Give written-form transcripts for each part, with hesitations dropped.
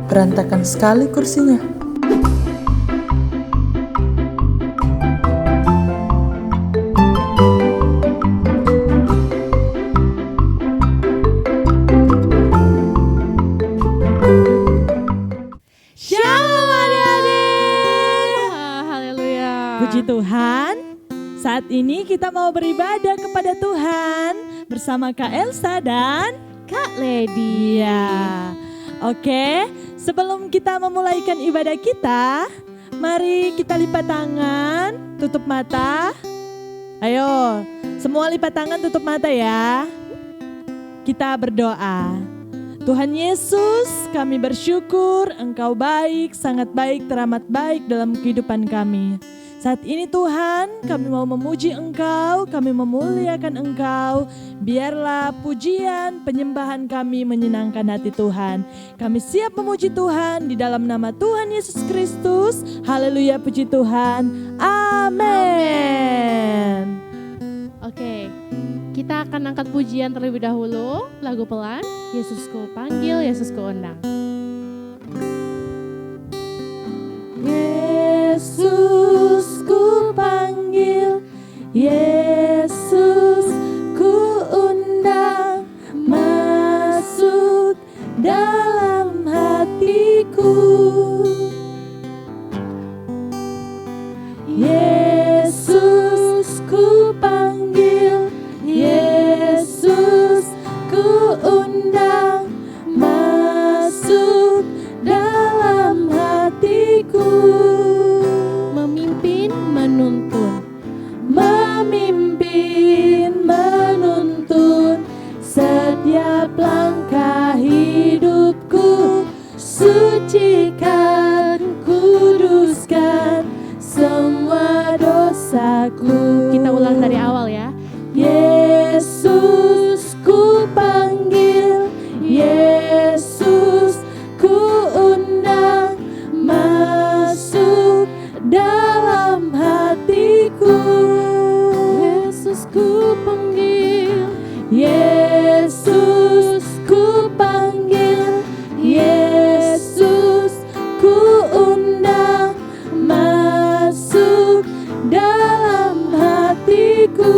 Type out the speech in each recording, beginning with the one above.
berantakan sekali kursinya. Shalom adik-adik. Haleluya. Puji Tuhan, saat ini kita mau beribadah kepada Tuhan bersama Kak Elsa dan Kak Lady. Iya. Oke, sebelum kita memulaikan ibadah kita, mari kita lipat tangan, tutup mata. Ayo, semua lipat tangan, tutup mata ya. Kita berdoa. Tuhan Yesus, kami bersyukur Engkau baik, sangat baik, teramat baik dalam kehidupan kami. Saat ini Tuhan, kami mau memuji Engkau, kami memuliakan Engkau. Biarlah pujian, penyembahan kami menyenangkan hati Tuhan. Kami siap memuji Tuhan di dalam nama Tuhan Yesus Kristus. Haleluya, puji Tuhan. Amin. Oke, kita akan angkat pujian terlebih dahulu. Lagu pelan, Yesusku panggil, Yesusku undang. Yesus ku panggil, Yesus ku undang, masuk dalam hatiku. Yesus ku panggil, Yesus ku undang, masuk dalam hatiku. Memimpin, menuntun. Memimpin, menuntun setiap langkah hidupku. Sucikan, kuduskan semua dosaku. Kita ulang dari awal ya. Yesus ku panggil, Yesus ku undang, masuk dalam hatiku. Yesus ku panggil, Yesus ku panggil, Yesus ku undang, masuk dalam hatiku.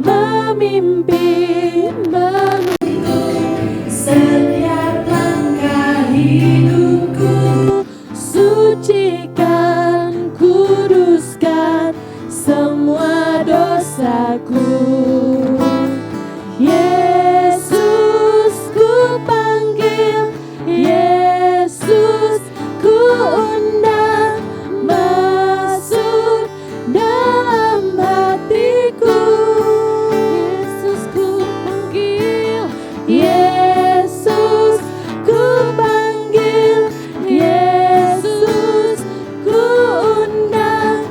Memimpin, menuntun setiap langkah hidupku. Sucikan, kuduskan semua dosaku. Yesus ku panggil, Yesus ku undang, masuk dalam hatiku. Yesus ku panggil, Yesus ku panggil, Yesus ku undang,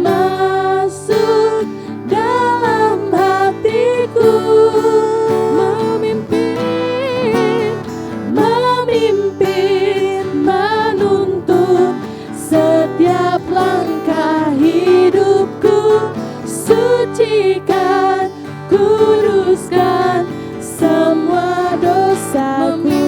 masuk dalam hatiku. Memimpin, memimpin, menuntun setiap langkah hidupku. Sucikan, kuduskan semua dosaku.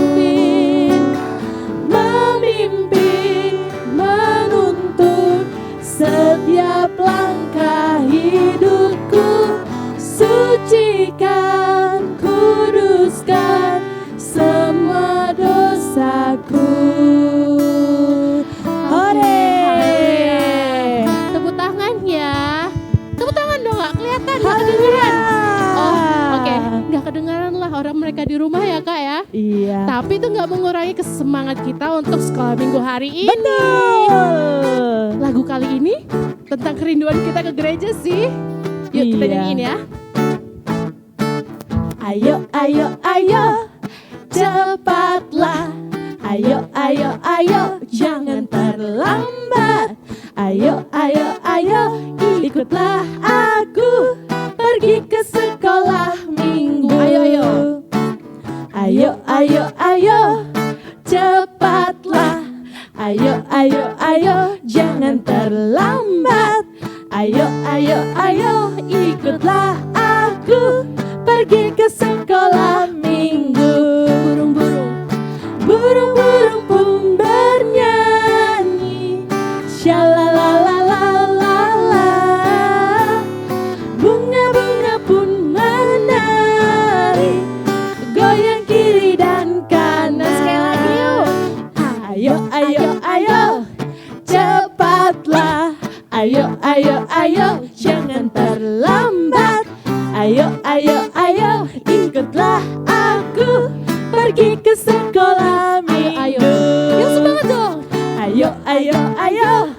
Memimpin, menuntun setiap langkah hidupku. Sucikan, kuduskan semua dosaku. Hore! Tepuk tangan ya. Tepuk tangan dong, gak kelihatan, gak kedengeran. Oh, oke. Gak kedengeran lah orang mereka di rumah ya Kak ya. Iya. Tapi itu gak mengurangi kesemangat kita untuk sekolah minggu hari ini. Betul. Lagu kali ini tentang kerinduan kita ke gereja sih. Yuk kita Iya. nyanyiin ya. Ayo, ayo, ayo, cepatlah. Ayo, ayo, ayo, jangan terlambat. Ayo, ayo, ayo, ikutlah aku pergi ke sekolah minggu. Ayo, ayo. Ayo, ayo, ayo, cepatlah. Ayo, ayo, ayo, jangan terlambat. Ayo, ayo, ayo, ikutlah aku pergi ke sekolah minggu. pergi ke sekolah minggu. Yang semangat dong. Ayo, ayo, ayo,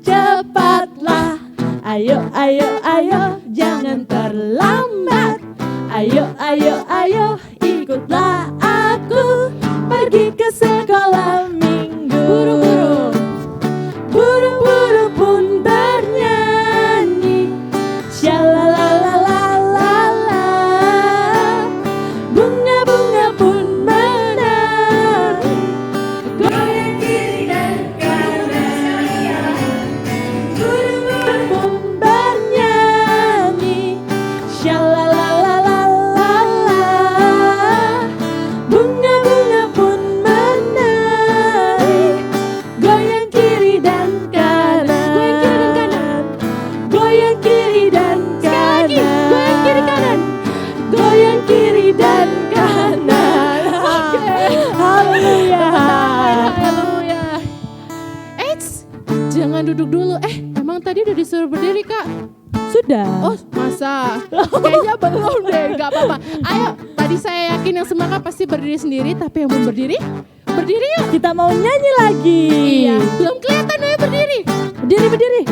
cepatlah. Ayo, ayo, ayo, jangan terlambat. Ayo, ayo, ayo, ikutlah aku pergi ke sekolah minggu. Buru-buru. Buru-buru pun bernyanyi, shalalalalala. Bunga-bunga pun menari, goyang kiri dan kanan. Buru-buru pun bernyanyi, shalalalalala. Bunga-bunga pun menari, goyang kiri dan kanan. Goyang kiri dan kanan. Goyang kiri kanan. Goyang kiri dan kanan. Haleluya. Haleluya. Eits, jangan duduk dulu. Emang tadi udah disuruh berdiri, Kak? Sudah. Oh, masa? Kayaknya belum deh, gak apa-apa. Ayo, tadi saya yakin yang semangat pasti berdiri sendiri, tapi yang belum berdiri, berdiri yuk. Kita mau nyanyi lagi. Iya, belum kelihatan ayo berdiri. Berdiri, berdiri.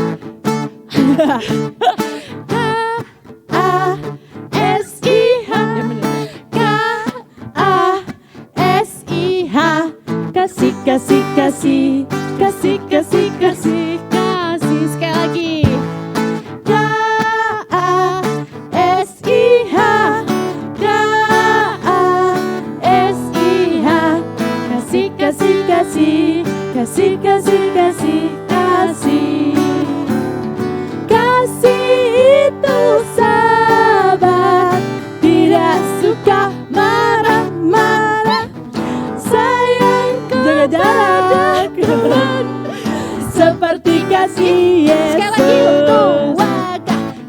K-A-S-I-H. K-A-S-I-H. Kasih, kasih, kasih. Kasih, kasih, kasih. Kasih, sekali lagi. K-A-S-I-H. K-A-S-I-H. Kasih, kasih, kasih. Kasih, kasih, kasih. Kasih. Kasih itu sabar, tidak suka marah-marah. Sayang jaga jarak, seperti kasih Yesus. Sekali lagi,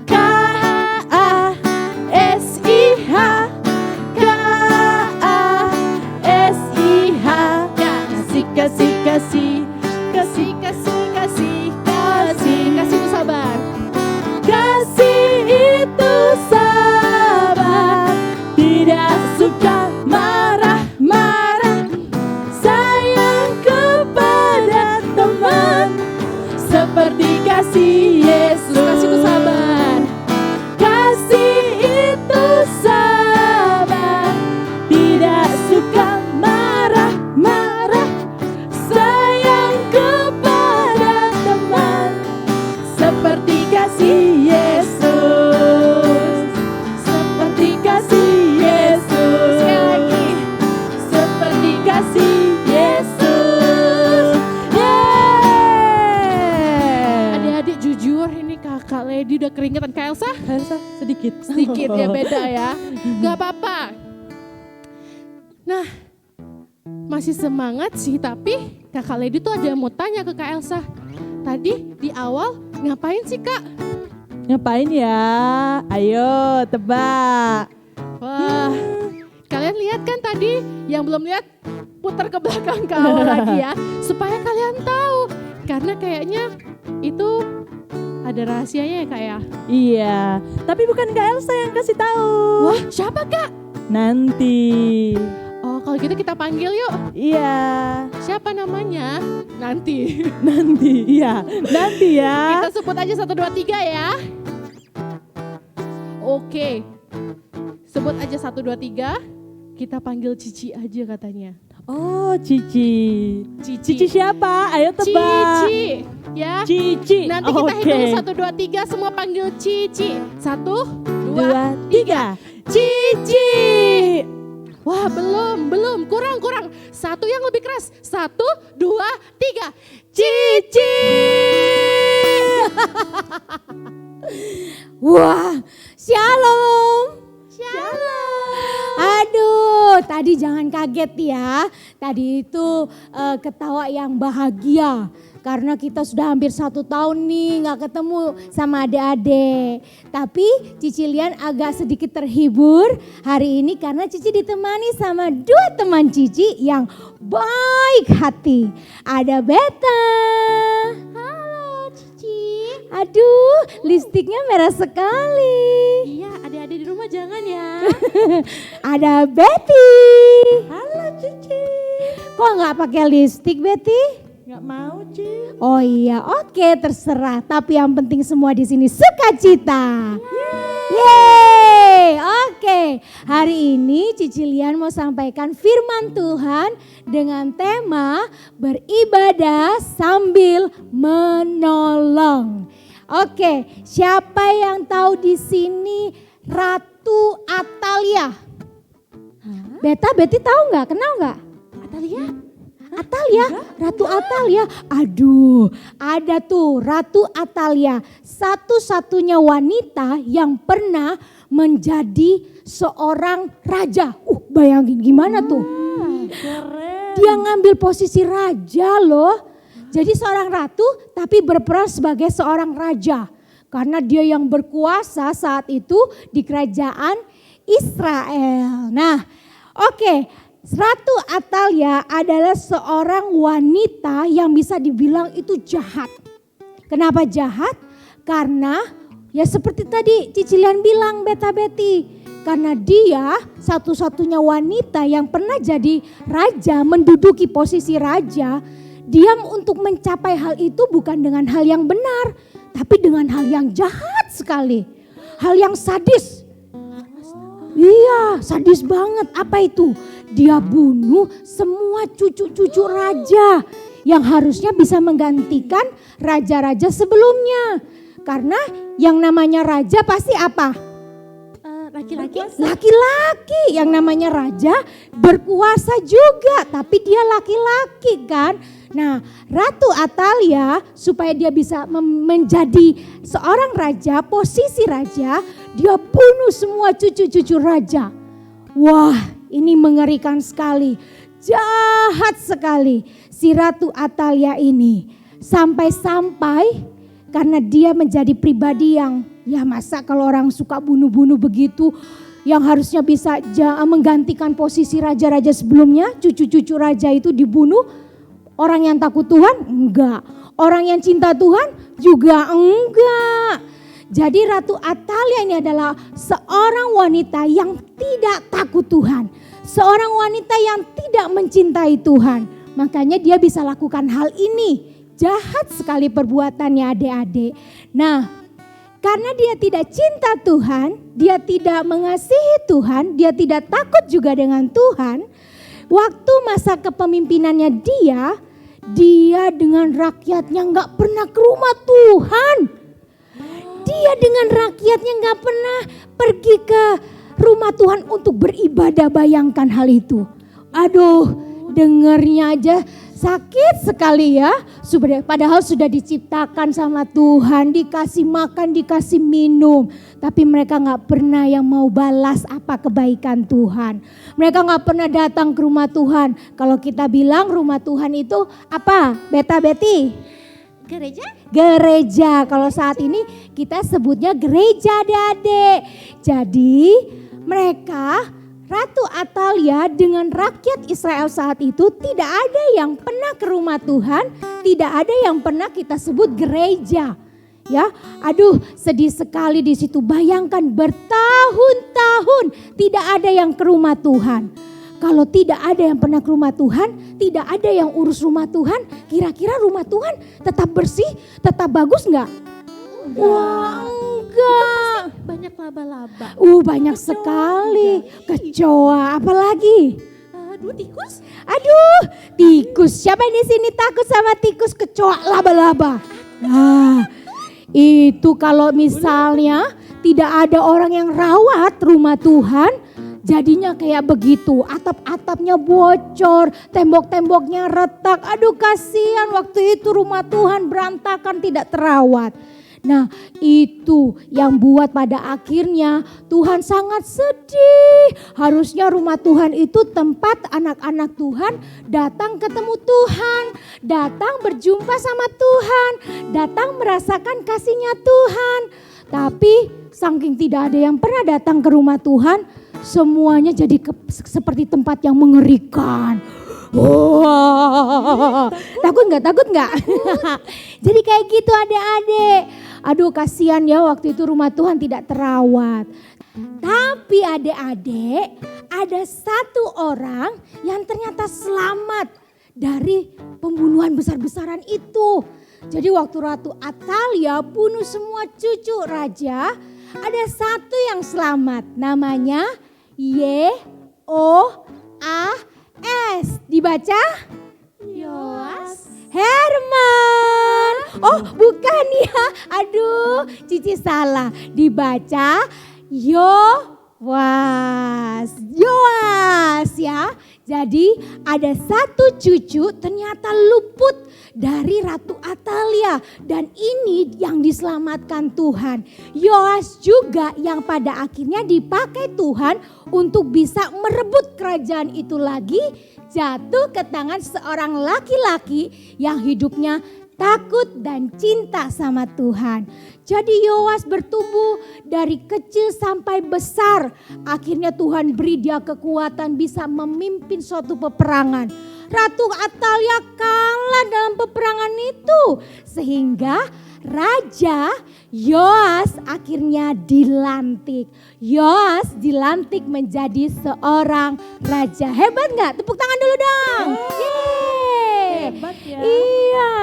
K-A-S-I-H. K-A-S-I-H. Kasih, kasih, kasih. Kasih, kasih, kasih. Kasih, Kasih itu sabar. kasih itu sabar, tidak suka marah-marah. Sayang kepada teman, seperti kasih Yesus. Kasih itu sabar. Kasih itu sabar, tidak suka marah-marah. Sayang kepada teman, seperti kasih Yesus. Seperti kasih Yesus. Sekali lagi. Seperti kasih Yesus. Yeay. Adik-adik jujur ini kakak Lady udah keringetan. Kak Elsa? Elsa sedikit. Sedikit ya, beda ya. Gak apa-apa. Nah, masih semangat sih, tapi kakak Lady tuh ada yang mau tanya ke Kak Elsa. Tadi di awal ngapain sih, Kak? Ngapain ya? Ayo tebak. Wah, kalian lihat kan tadi? Yang belum lihat putar ke belakang ke awal lagi ya, supaya kalian tahu. Karena kayaknya itu ada rahasianya ya, Kak ya. Iya, tapi bukan Kak Elsa yang kasih tahu. Wah, siapa, Kak? Nanti. Oh, kalau gitu kita panggil yuk. Iya, Siapa namanya? Nanti. nanti. Iya, nanti ya. Kita sebut aja 1, 2, 3 ya. Oke. Sebut aja 1, 2, 3. Kita panggil Cici aja katanya. Oh, Cici. Cici siapa? Ayo tebak. Cici. Ya. Cici. Nanti kita Oke. hitung 1, 2, 3 semua panggil Cici. 1, 2, 2, 3. Cici. Wah, belum. Kurang. Satu yang lebih keras. 1, 2, 3. Cici. Wah, shalom. Shalom. Aduh, tadi jangan kaget ya. Tadi itu ketawa yang bahagia. Karena kita sudah hampir 1 tahun nih gak ketemu sama adik-adik. Tapi Cici Lian agak sedikit terhibur hari ini karena Cici ditemani sama 2 teman Cici yang baik hati. Ada Beta. Halo Cici. Aduh, lipstiknya merah sekali. Iya, adik-adik di rumah jangan ya. Ada Betty. Halo Kok nggak pakai lipstik, Betty? Nggak mau, Ci. Oh iya, oke, terserah. Tapi yang penting semua di sini sukacita. Yeay, oke. Hari ini Cicilian mau sampaikan firman Tuhan dengan tema beribadah sambil menolong. Oke, siapa yang tahu di sini Ratu Atalia? Betty tahu nggak? Kenal nggak? Atalia, Ratu Atalia. Aduh, ada tuh Ratu Atalia, satu-satunya wanita yang pernah menjadi seorang raja. Bayangin gimana tuh? Keren. Dia ngambil posisi raja loh. Jadi seorang ratu tapi berperan sebagai seorang raja. Karena dia yang berkuasa saat itu di kerajaan Israel. Nah, oke. Ratu Atalia adalah seorang wanita yang bisa dibilang itu jahat. Kenapa jahat? Karena ya seperti tadi Cicilian bilang, Betty. Karena dia satu-satunya wanita yang pernah jadi raja, menduduki posisi raja. Dia untuk mencapai hal itu bukan dengan hal yang benar, tapi dengan hal yang jahat sekali. Hal yang sadis. Iya, sadis banget. Apa itu? Dia bunuh semua cucu-cucu raja yang harusnya bisa menggantikan raja-raja sebelumnya. Karena yang namanya raja pasti apa? Laki-laki. Yang namanya raja berkuasa juga, tapi dia laki-laki kan. Nah, Ratu Atalia supaya dia bisa menjadi seorang raja, posisi raja, dia bunuh semua cucu-cucu raja. Wah, ini mengerikan sekali. Jahat sekali si Ratu Atalia ini. Sampai-sampai karena dia menjadi pribadi yang ya masa kalau orang suka bunuh-bunuh begitu, yang harusnya bisa menggantikan posisi raja-raja sebelumnya, cucu-cucu raja itu dibunuh. Orang yang takut Tuhan? Enggak. Orang yang cinta Tuhan? Juga enggak. Jadi Ratu Atalia ini adalah seorang wanita yang tidak takut Tuhan. Seorang wanita yang tidak mencintai Tuhan. Makanya dia bisa lakukan hal ini. Jahat sekali perbuatannya adik-adik. Nah, karena dia tidak cinta Tuhan, dia tidak mengasihi Tuhan, dia tidak takut juga dengan Tuhan. Waktu masa kepemimpinannya dia dengan rakyatnya nggak pernah ke rumah Tuhan. Dia dengan rakyatnya nggak pernah pergi ke rumah Tuhan untuk beribadah. Bayangkan hal itu. Aduh, dengarnya aja sakit sekali ya. Padahal sudah diciptakan sama Tuhan, dikasih makan, dikasih minum. Tapi mereka gak pernah yang mau balas apa kebaikan Tuhan. Mereka gak pernah datang ke rumah Tuhan. Kalau kita bilang rumah Tuhan itu apa? Betty? Gereja. Kalau saat ini kita sebutnya gereja adik-adik. Jadi mereka Ratu Atalia dengan rakyat Israel saat itu tidak ada yang pernah ke rumah Tuhan, tidak ada yang pernah kita sebut gereja. Ya, aduh sedih sekali di situ. Bayangkan bertahun-tahun tidak ada yang ke rumah Tuhan. Kalau tidak ada yang pernah ke rumah Tuhan, tidak ada yang urus rumah Tuhan, kira-kira rumah Tuhan tetap bersih, tetap bagus enggak? Wah, enggak. Banyak laba-laba. Banyak sekali. Kecoa, apalagi? Tikus. Aduh, tikus. Siapa di sini takut sama tikus, kecoa, laba-laba? Nah, itu kalau misalnya tidak ada orang yang rawat rumah Tuhan, jadinya kayak begitu. Atap-atapnya bocor, tembok-temboknya retak. Aduh, kasihan waktu itu rumah Tuhan berantakan, tidak terawat. Nah, itu yang buat pada akhirnya Tuhan sangat sedih. Harusnya rumah Tuhan itu tempat anak-anak Tuhan datang ketemu Tuhan, datang berjumpa sama Tuhan, datang merasakan kasihnya Tuhan. Tapi saking tidak ada yang pernah datang ke rumah Tuhan, semuanya jadi seperti tempat yang mengerikan. Wah, takut nggak? Jadi kayak gitu adik-adik. Aduh kasihan ya waktu itu rumah Tuhan tidak terawat. Tapi adik-adik ada satu orang yang ternyata selamat. dari pembunuhan besar-besaran itu. Jadi waktu Ratu Atalia bunuh semua cucu raja, ada satu yang selamat, namanya Yoas. Dibaca? Yoas. Herman. Oh bukan ya, aduh Cici salah. Dibaca Yoas ya. Jadi ada satu cucu ternyata luput dari Ratu Atalia. Dan ini yang diselamatkan Tuhan. Yoas juga yang pada akhirnya dipakai Tuhan untuk bisa merebut kerajaan itu lagi. Jatuh ke tangan seorang laki-laki yang hidupnya takut dan cinta sama Tuhan. Jadi Yoas bertumbuh dari kecil sampai besar. Akhirnya Tuhan beri dia kekuatan bisa memimpin suatu peperangan. Ratu Atalia kalah dalam peperangan itu. Sehingga Raja Yoas akhirnya dilantik. Yoas dilantik menjadi seorang raja. Hebat gak? Tepuk tangan dulu dong. Yeay. Hebat ya. Iya.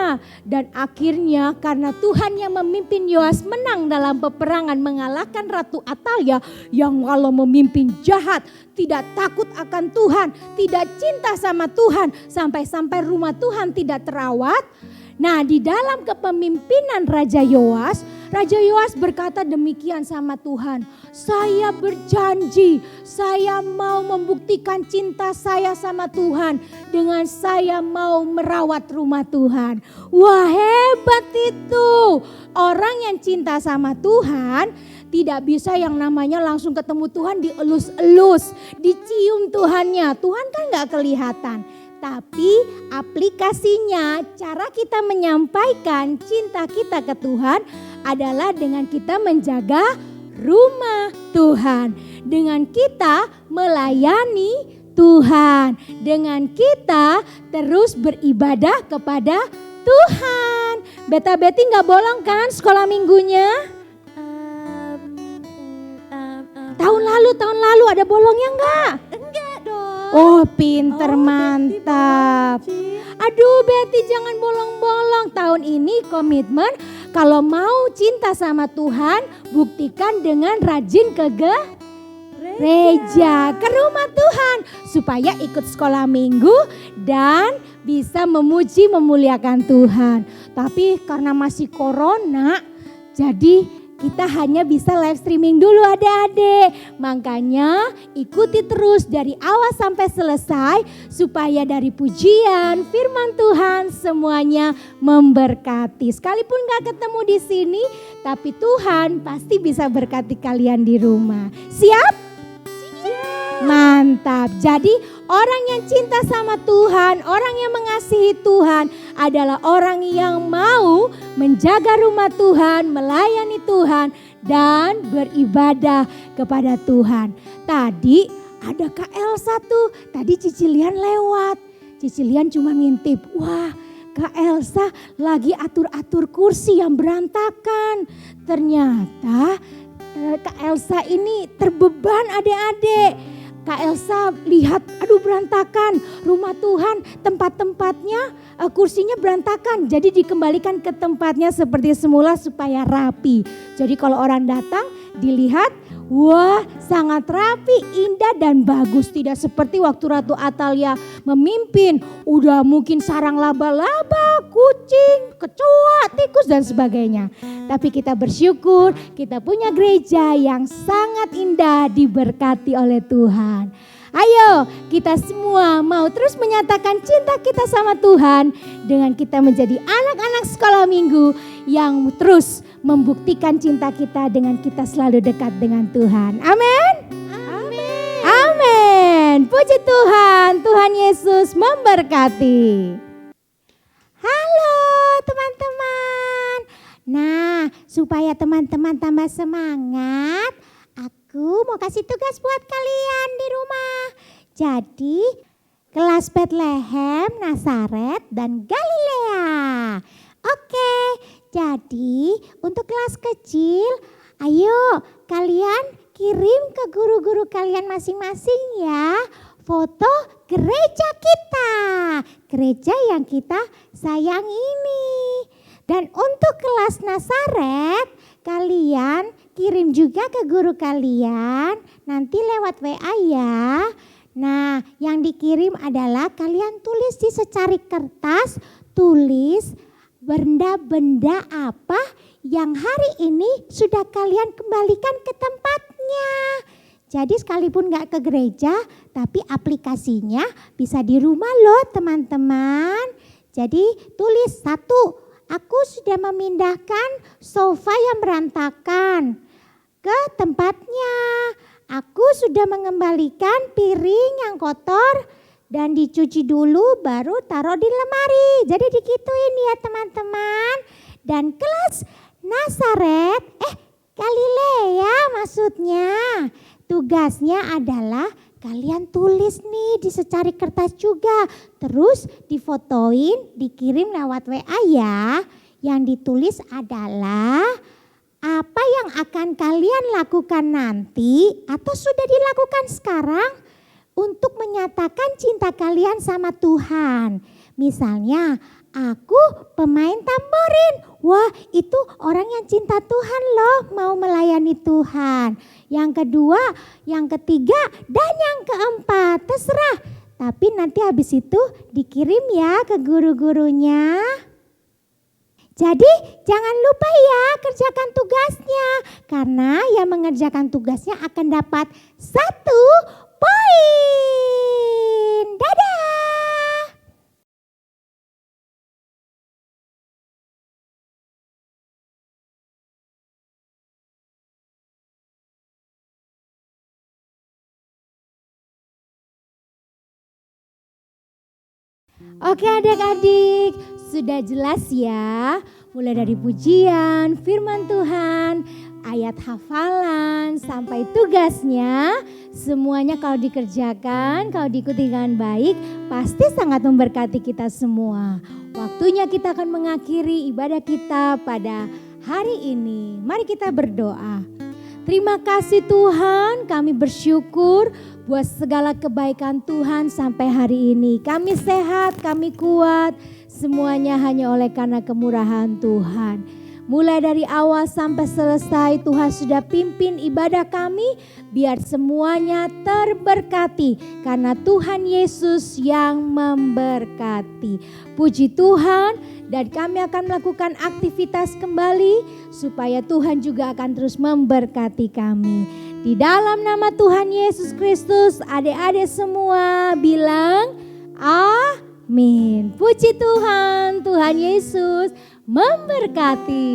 Dan akhirnya karena Tuhan yang memimpin Yoas menang dalam peperangan mengalahkan Ratu Atalia yang kalau memimpin jahat, tidak takut akan Tuhan, tidak cinta sama Tuhan, sampai-sampai rumah Tuhan tidak terawat. Nah, di dalam kepemimpinan Raja Yoas berkata demikian sama Tuhan. Saya berjanji, saya mau membuktikan cinta saya sama Tuhan dengan saya mau merawat rumah Tuhan. Wah, hebat itu. Orang yang cinta sama Tuhan tidak bisa yang namanya langsung ketemu Tuhan dielus-elus, dicium Tuhannya. Tuhan kan gak kelihatan. Tapi aplikasinya, cara kita menyampaikan cinta kita ke Tuhan adalah dengan kita menjaga rumah Tuhan. Dengan kita melayani Tuhan. Dengan kita terus beribadah kepada Tuhan. Beta Betty gak bolong kan sekolah minggunya? Tahun lalu ada bolongnya enggak? Enggak dong. Oh pinter, mantap. Aduh Betty jangan bolong-bolong. Tahun ini komitmen kalau mau cinta sama Tuhan buktikan dengan rajin ke gereja, ke rumah Tuhan. Supaya ikut sekolah minggu dan bisa memuji memuliakan Tuhan. Tapi karena masih corona jadi kita hanya bisa live streaming dulu adik-adik. Makanya ikuti terus dari awal sampai selesai. Supaya dari pujian, firman Tuhan semuanya memberkati. Sekalipun gak ketemu di sini, tapi Tuhan pasti bisa berkati kalian di rumah. Siap? Mantap. Jadi orang yang cinta sama Tuhan, orang yang mengasihi Tuhan adalah orang yang mau menjaga rumah Tuhan, melayani Tuhan dan beribadah kepada Tuhan. Tadi ada Kak Elsa tuh, tadi Cicilian lewat. Cicilian cuma ngintip, wah Kak Elsa lagi atur-atur kursi yang berantakan. Ternyata Kak Elsa ini terbeban adik-adik. Kak Elsa lihat, aduh berantakan rumah Tuhan, tempat-tempatnya kursinya berantakan. Jadi dikembalikan ke tempatnya seperti semula supaya rapi. Jadi kalau orang datang dilihat, wah sangat rapi, indah dan bagus. Tidak seperti waktu Ratu Atalia memimpin, udah mungkin sarang laba-laba, kucing, kecoa, tikus dan sebagainya. Tapi kita bersyukur kita punya gereja yang sangat indah diberkati oleh Tuhan. Ayo kita semua mau terus menyatakan cinta kita sama Tuhan dengan kita menjadi anak-anak sekolah minggu yang terus membuktikan cinta kita dengan kita selalu dekat dengan Tuhan. Amin. Amin. Amin. Puji Tuhan, Tuhan Yesus memberkati. Halo teman-teman. Nah, supaya teman-teman tambah semangat, aku mau kasih tugas buat kalian di rumah. Jadi, kelas Bethlehem, Nazaret, dan Galilea. Oke, jadi untuk kelas kecil, ayo kalian kirim ke guru-guru kalian masing-masing ya foto gereja kita. gereja yang kita sayang ini. Dan untuk kelas Nazaret, kalian kirim juga ke guru kalian, nanti lewat WA ya. Nah, yang dikirim adalah kalian tulis di secari kertas, tulis benda-benda apa yang hari ini sudah kalian kembalikan ke tempatnya. Jadi sekalipun gak ke gereja, tapi aplikasinya bisa di rumah loh teman-teman. Jadi tulis 1, aku sudah memindahkan sofa yang berantakan ke tempatnya. Aku sudah mengembalikan piring yang kotor dan dicuci dulu baru taruh di lemari. Jadi digituin ya teman-teman. Dan kelas Nazaret, Galilea maksudnya. Tugasnya adalah kalian tulis nih di secari kertas juga. Terus difotoin, dikirim lewat WA ya. Yang ditulis adalah apa yang akan kalian lakukan nanti atau sudah dilakukan sekarang untuk menyatakan cinta kalian sama Tuhan. Misalnya, aku pemain tamborin. Wah, itu orang yang cinta Tuhan loh, mau melayani Tuhan. Yang kedua, yang ketiga, dan yang keempat, terserah. Tapi nanti habis itu dikirim ya ke guru-gurunya. Jadi jangan lupa ya kerjakan tugasnya. Karena yang mengerjakan tugasnya akan dapat 1 poin. Dadah! Oke adik-adik, sudah jelas ya. Mulai dari pujian, firman Tuhan, ayat hafalan, sampai tugasnya. Semuanya kalau dikerjakan, kalau diikuti dengan baik, pasti sangat memberkati kita semua. Waktunya kita akan mengakhiri ibadah kita pada hari ini. Mari kita berdoa. Terima kasih Tuhan, kami bersyukur buat segala kebaikan Tuhan sampai hari ini. Kami sehat, kami kuat, semuanya hanya oleh karena kemurahan Tuhan. Mulai dari awal sampai selesai Tuhan sudah pimpin ibadah kami, biar semuanya terberkati karena Tuhan Yesus yang memberkati. Puji Tuhan, dan kami akan melakukan aktivitas kembali supaya Tuhan juga akan terus memberkati kami. Di dalam nama Tuhan Yesus Kristus, adik-adik semua bilang amin. Puji Tuhan, Tuhan Yesus memberkati.